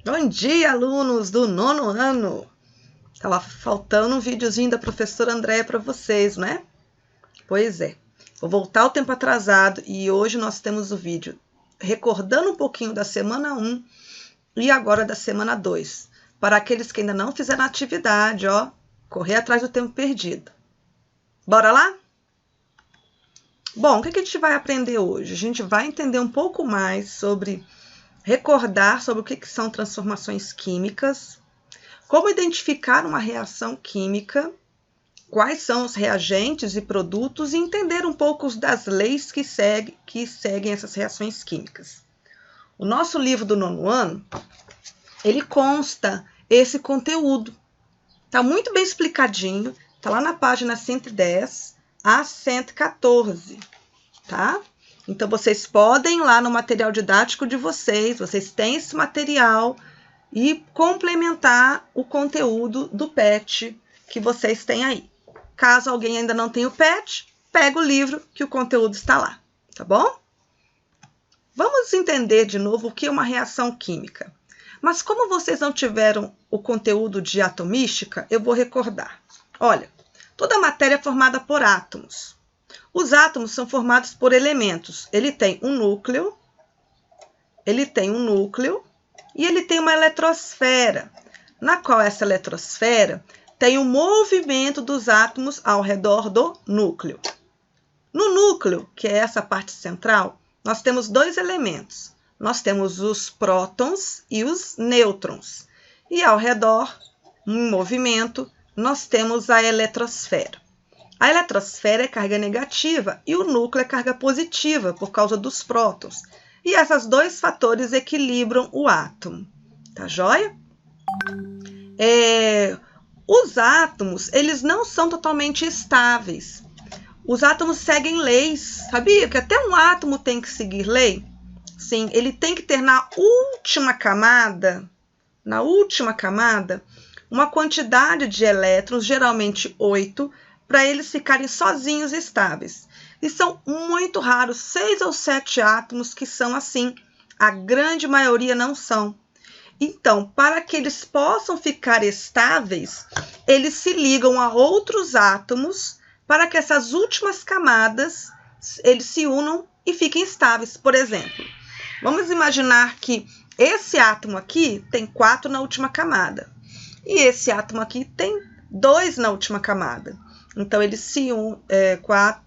Bom dia, alunos do 9º ano! Tava faltando um videozinho da professora Andréia para vocês, né? Pois é, vou voltar ao tempo atrasado e hoje nós temos o vídeo recordando um pouquinho da semana 1 e agora da semana 2. Para aqueles que ainda não fizeram a atividade, ó, correr atrás do tempo perdido. Bora lá? Bom, o que a gente vai aprender hoje? A gente vai entender um pouco mais sobre recordar sobre o que são transformações químicas, como identificar uma reação química, quais são os reagentes e produtos e entender um pouco das leis que seguem essas reações químicas. O nosso livro do 9º ano, ele consta esse conteúdo. Está muito bem explicadinho, está lá na página 110 a 114, tá? Então, vocês podem ir lá no material didático de vocês têm esse material e complementar o conteúdo do PET que vocês têm aí. Caso alguém ainda não tenha o PET, pega o livro que o conteúdo está lá, tá bom? Vamos entender de novo o que é uma reação química. Mas como vocês não tiveram o conteúdo de atomística, eu vou recordar. Olha, toda matéria é formada por átomos. Os átomos são formados por elementos. Ele tem um núcleo e ele tem uma eletrosfera, na qual essa eletrosfera tem o movimento dos átomos ao redor do núcleo. No núcleo, que é essa parte central, nós temos dois elementos. Nós temos os prótons e os nêutrons. E ao redor, em movimento, nós temos a eletrosfera. A eletrosfera é carga negativa e o núcleo é carga positiva por causa dos prótons. E esses dois fatores equilibram o átomo. Tá joia? Os átomos, eles não são totalmente estáveis. Os átomos seguem leis. Sabia que até um átomo tem que seguir lei? Sim, ele tem que ter na última camada, uma quantidade de elétrons, geralmente 8, para eles ficarem sozinhos estáveis. E são muito raros, 6 ou 7 átomos que são assim. A grande maioria não são. Então, para que eles possam ficar estáveis, eles se ligam a outros átomos para que essas últimas camadas eles se unam e fiquem estáveis. Por exemplo, vamos imaginar que esse átomo aqui tem 4 na última camada. E esse átomo aqui tem 2 na última camada. Então, eles se unem, 4,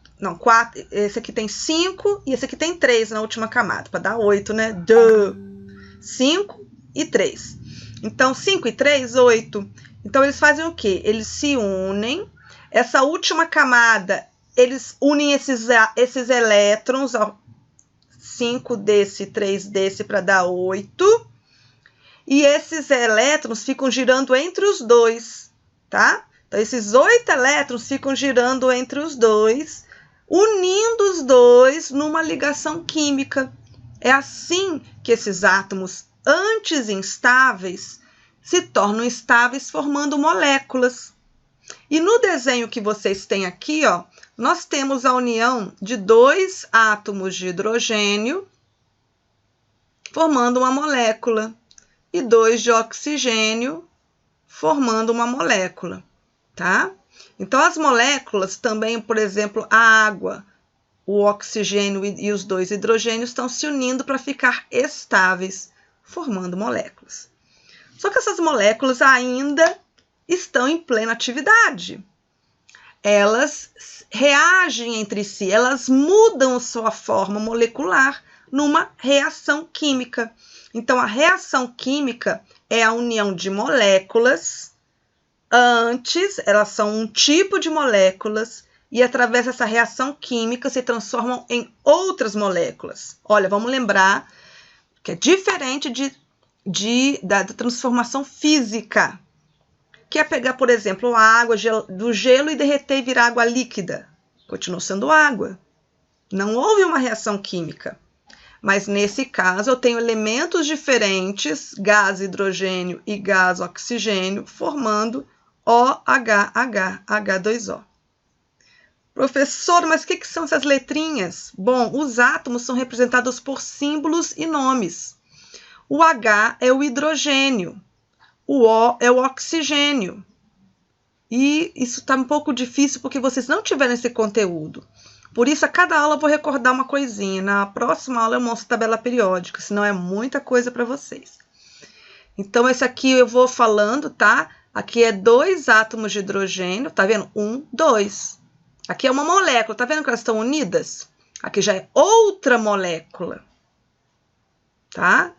esse aqui tem 5 e esse aqui tem 3 na última camada, para dar 8, né? 5 e 3. Então, 5 e 3, 8. Então, eles fazem o quê? Eles se unem. Essa última camada, eles unem esses elétrons, 5 desse, 3 desse, para dar 8. E esses elétrons ficam girando entre os dois, tá? Então, esses 8 elétrons ficam girando entre os dois, unindo os dois numa ligação química. É assim que esses átomos, antes instáveis, se tornam estáveis formando moléculas. E no desenho que vocês têm aqui, ó, nós temos a união de 2 átomos de hidrogênio formando uma molécula e 2 de oxigênio formando uma molécula. Tá? Então, as moléculas também, por exemplo, a água, o oxigênio e os 2 hidrogênios estão se unindo para ficar estáveis, formando moléculas. Só que essas moléculas ainda estão em plena atividade. Elas reagem entre si, elas mudam sua forma molecular numa reação química. Então, a reação química é a união de moléculas. Antes, elas são um tipo de moléculas e, através dessa reação química, se transformam em outras moléculas. Olha, vamos lembrar que é diferente da transformação física, que é pegar, por exemplo, a água do gelo e derreter e virar água líquida. Continua sendo água. Não houve uma reação química. Mas, nesse caso, eu tenho elementos diferentes, gás hidrogênio e gás oxigênio, formando OH2O. Professor, mas o que são essas letrinhas? Bom, os átomos são representados por símbolos e nomes. O H é o hidrogênio. O O é o oxigênio. E isso está um pouco difícil porque vocês não tiveram esse conteúdo. Por isso, a cada aula eu vou recordar uma coisinha. Na próxima aula eu mostro a tabela periódica, senão é muita coisa para vocês. Então, esse aqui eu vou falando, tá? Aqui é 2 átomos de hidrogênio, tá vendo? 1, 2. Aqui é uma molécula, tá vendo que elas estão unidas? Aqui já é outra molécula, tá?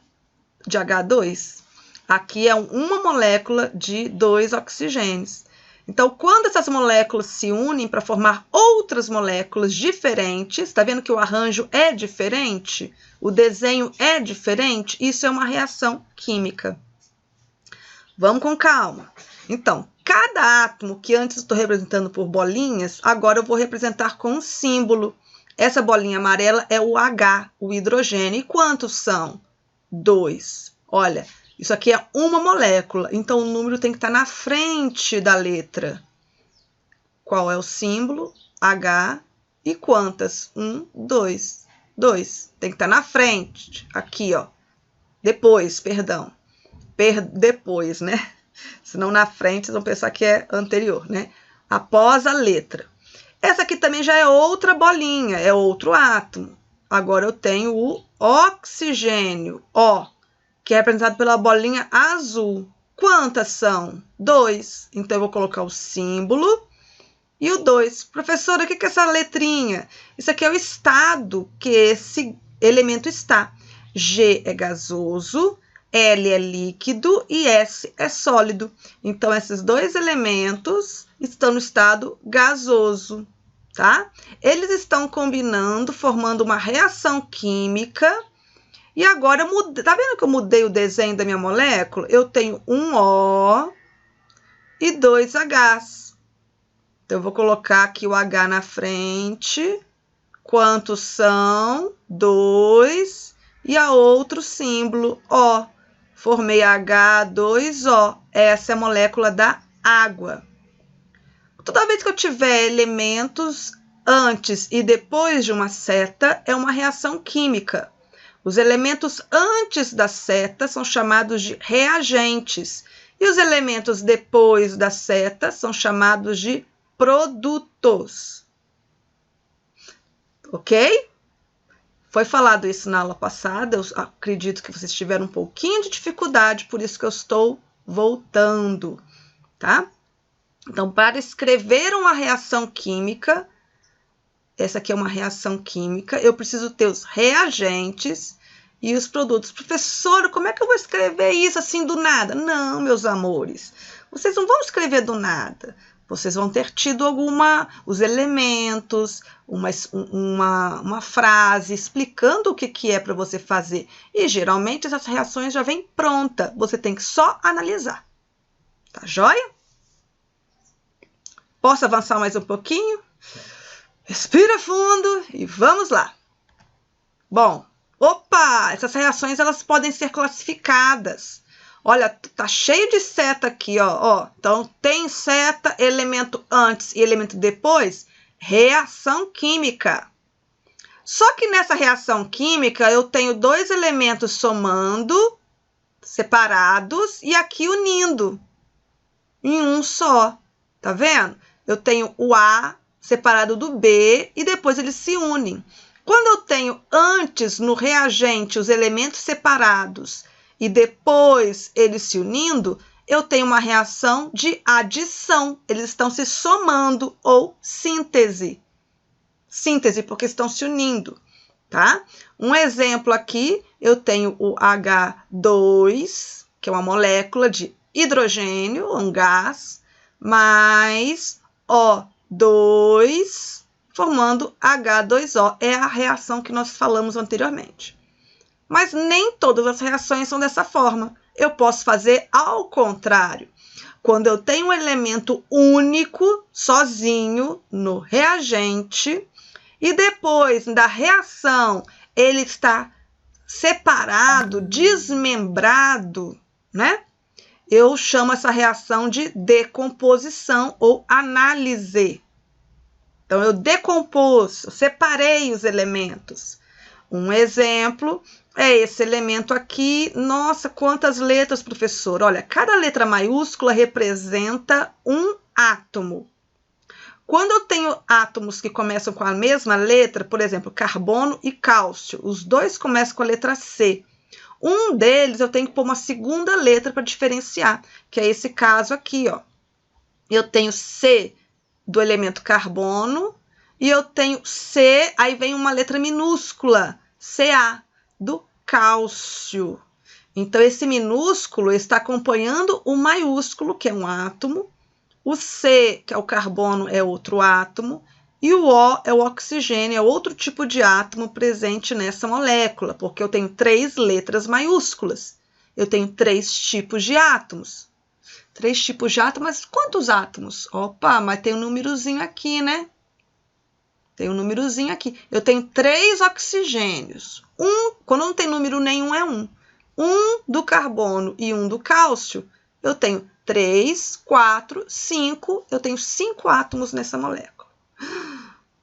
De H2. Aqui é uma molécula de 2 oxigênios. Então, quando essas moléculas se unem para formar outras moléculas diferentes, tá vendo que o arranjo é diferente? O desenho é diferente? Isso é uma reação química. Vamos com calma. Então, cada átomo que antes estou representando por bolinhas, agora eu vou representar com um símbolo. Essa bolinha amarela é o H, o hidrogênio. E quantos são? 2. Olha, isso aqui é uma molécula, então o número tem que estar na frente da letra. Qual é o símbolo? H. E quantas? 1, 2. 2. Tem que estar na frente. Aqui, ó. Depois, perdão. Depois, né? Senão na frente vocês vão pensar que é anterior, né? Após a letra. Essa aqui também já é outra bolinha, é outro átomo. Agora eu tenho o oxigênio, O, que é representado pela bolinha azul. Quantas são? 2. Então, eu vou colocar o símbolo e o 2. Professora, o que é essa letrinha? Isso aqui é o estado que esse elemento está. G é gasoso, L é líquido e S é sólido. Então, esses dois elementos estão no estado gasoso, tá? Eles estão combinando, formando uma reação química. E agora, tá vendo que eu mudei o desenho da minha molécula? Eu tenho um O e 2 Hs. Então, eu vou colocar aqui o H na frente. Quantos são? 2. E a outro símbolo, O. Formei H2O. Essa é a molécula da água. Toda vez que eu tiver elementos antes e depois de uma seta, é uma reação química. Os elementos antes da seta são chamados de reagentes. E os elementos depois da seta são chamados de produtos. Ok? Foi falado isso na aula passada. Eu acredito que vocês tiveram um pouquinho de dificuldade, por isso que eu estou voltando, tá? Então, para escrever uma reação química, essa aqui é uma reação química, eu preciso ter os reagentes e os produtos. Professora, como é que eu vou escrever isso assim do nada? Não, meus amores, vocês não vão escrever do nada. Vocês vão ter tido os elementos, uma frase explicando o que é para você fazer. E, geralmente, essas reações já vêm pronta. Você tem que só analisar. Tá joia? Posso avançar mais um pouquinho? Respira fundo e vamos lá. Bom, essas reações elas podem ser classificadas. Olha, tá cheio de seta aqui, ó. Então, tem seta, elemento antes e elemento depois, reação química. Só que nessa reação química, eu tenho 2 elementos somando, separados, e aqui unindo em um só. Tá vendo? Eu tenho o A separado do B e depois eles se unem. Quando eu tenho antes no reagente os elementos separados e depois eles se unindo, eu tenho uma reação de adição. Eles estão se somando ou síntese. Síntese porque estão se unindo, tá? Um exemplo aqui, eu tenho o H2, que é uma molécula de hidrogênio, um gás, mais O2, formando H2O. É a reação que nós falamos anteriormente. Mas nem todas as reações são dessa forma. Eu posso fazer ao contrário. Quando eu tenho um elemento único, sozinho, no reagente, e depois da reação ele está separado, desmembrado, né? Eu chamo essa reação de decomposição ou análise. Então, eu decompus, eu separei os elementos. Um exemplo É esse elemento aqui. Nossa, quantas letras, professor? Olha, cada letra maiúscula representa um átomo. Quando eu tenho átomos que começam com a mesma letra, por exemplo, carbono e cálcio, os dois começam com a letra C. Um deles eu tenho que pôr uma segunda letra para diferenciar, que é esse caso aqui, ó. Eu tenho C do elemento carbono e eu tenho C, aí vem uma letra minúscula, Ca, do cálcio. Então, esse minúsculo está acompanhando o maiúsculo, que é um átomo. O C, que é o carbono, é outro átomo. E o O é o oxigênio, é outro tipo de átomo presente nessa molécula, porque eu tenho 3 letras maiúsculas. Eu tenho 3 tipos de átomos. 3 tipos de átomos, mas quantos átomos? Opa, mas tem um númerozinho aqui, né? Tem um númerozinho aqui. Eu tenho 3 oxigênios. Quando não tem número nenhum, é 1. 1 do carbono e 1 do cálcio, eu tenho 3, 4, 5. Eu tenho 5 átomos nessa molécula.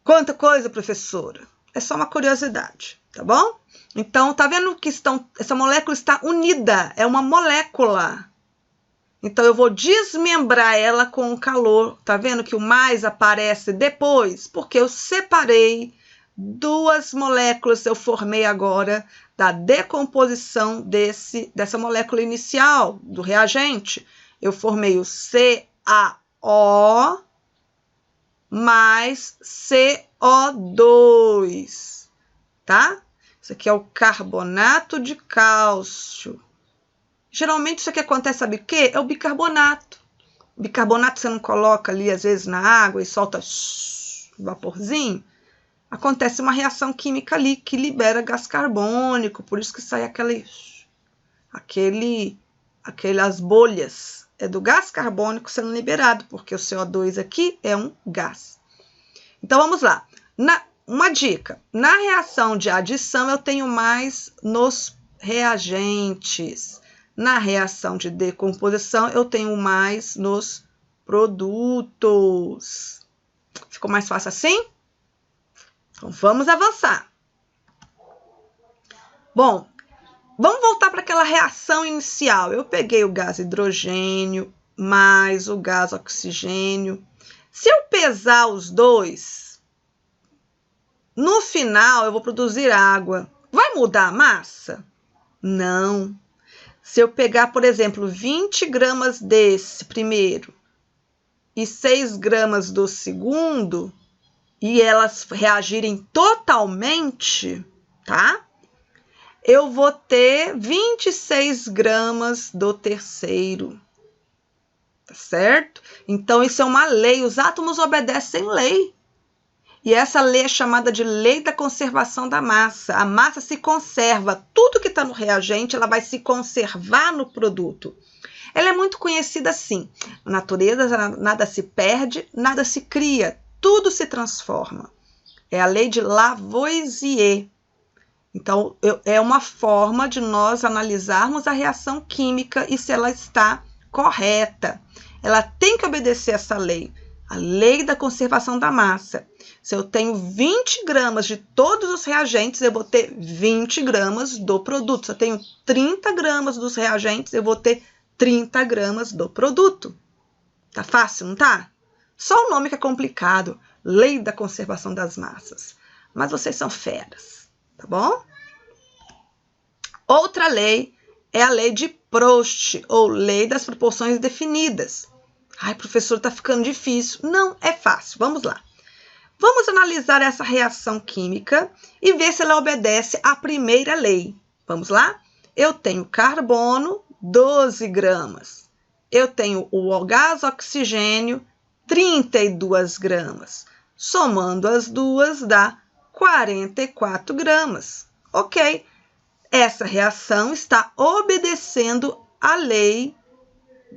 Quanta coisa, professora! É só uma curiosidade, tá bom? Então, tá vendo que essa molécula está unida, é uma molécula. Então, eu vou desmembrar ela com o calor. Tá vendo que o mais aparece depois? Porque eu separei 2 moléculas, eu formei agora da decomposição dessa molécula inicial, do reagente. Eu formei o CaO mais CO2, tá? Isso aqui é o carbonato de cálcio. Geralmente isso aqui acontece, sabe o quê? É o bicarbonato. O bicarbonato você não coloca ali, às vezes, na água e solta vaporzinho. Acontece uma reação química ali que libera gás carbônico, por isso que sai aquelas bolhas. É do gás carbônico sendo liberado, porque o CO2 aqui é um gás. Então, vamos lá. Uma dica. Na reação de adição, eu tenho mais nos reagentes. Na reação de decomposição, eu tenho mais nos produtos. Ficou mais fácil assim? Então, vamos avançar. Bom, vamos voltar para aquela reação inicial. Eu peguei o gás hidrogênio mais o gás oxigênio. Se eu pesar os dois, no final eu vou produzir água. Vai mudar a massa? Não. Se eu pegar, por exemplo, 20 gramas desse primeiro e 6 gramas do segundo, e elas reagirem totalmente, tá? Eu vou ter 26 gramas do terceiro, tá certo? Então, isso é uma lei, os átomos obedecem lei. E essa lei é chamada de lei da conservação da massa. A massa se conserva, tudo que está no reagente, ela vai se conservar no produto. Ela é muito conhecida assim, na natureza nada se perde, nada se cria, tudo se transforma. É a lei de Lavoisier. Então, é uma forma de nós analisarmos a reação química e se ela está correta. Ela tem que obedecer essa lei, a lei da conservação da massa. Se eu tenho 20 gramas de todos os reagentes, eu vou ter 20 gramas do produto. Se eu tenho 30 gramas dos reagentes, eu vou ter 30 gramas do produto. Tá fácil, não tá? Só o nome que é complicado, lei da conservação das massas. Mas vocês são feras, tá bom? Outra lei é a lei de Proust, ou lei das proporções definidas. Ai, professor, tá ficando difícil. Não, é fácil. Vamos lá. Vamos analisar essa reação química e ver se ela obedece à primeira lei. Vamos lá? Eu tenho carbono, 12 gramas. Eu tenho o gás oxigênio, 32 gramas. Somando as duas, dá 44 gramas. Ok. Essa reação está obedecendo à lei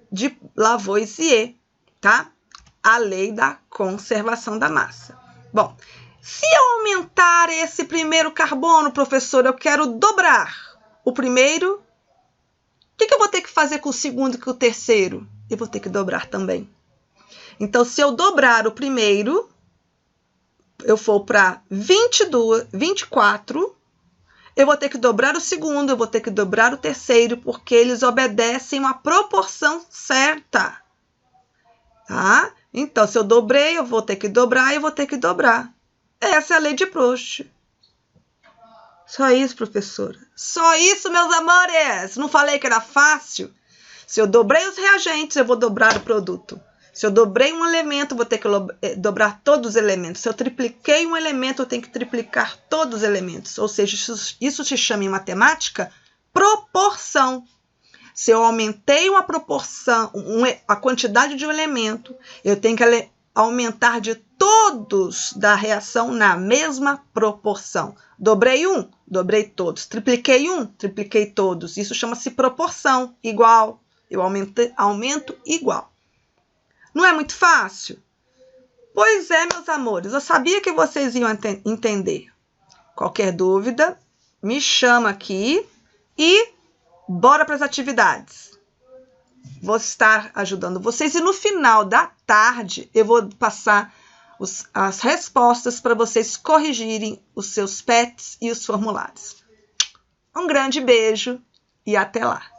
de Lavoisier, tá? A lei da conservação da massa. Bom, se eu aumentar esse primeiro carbono, professor, eu quero dobrar o primeiro, o que eu vou ter que fazer com o segundo e com o terceiro? Eu vou ter que dobrar também. Então, se eu dobrar o primeiro, eu for para 24, eu vou ter que dobrar o segundo, eu vou ter que dobrar o terceiro, porque eles obedecem uma proporção certa. Tá? Então, se eu dobrei, eu vou ter que dobrar e eu vou ter que dobrar. Essa é a lei de Proust. Só isso, professora. Só isso, meus amores. Não falei que era fácil? Se eu dobrei os reagentes, eu vou dobrar o produto. Se eu dobrei um elemento, eu vou ter que dobrar todos os elementos. Se eu tripliquei um elemento, eu tenho que triplicar todos os elementos. Ou seja, isso se chama em matemática proporção. Se eu aumentei uma proporção, a quantidade de um elemento, eu tenho que aumentar de todos da reação na mesma proporção. Dobrei um, dobrei todos. Tripliquei um, tripliquei todos. Isso chama-se proporção, igual. Eu aumento igual. Não é muito fácil? Pois é, meus amores, eu sabia que vocês iam entender. Qualquer dúvida, me chama aqui e bora para as atividades. Vou estar ajudando vocês e no final da tarde eu vou passar as respostas para vocês corrigirem os seus PETs e os formulários. Um grande beijo e até lá!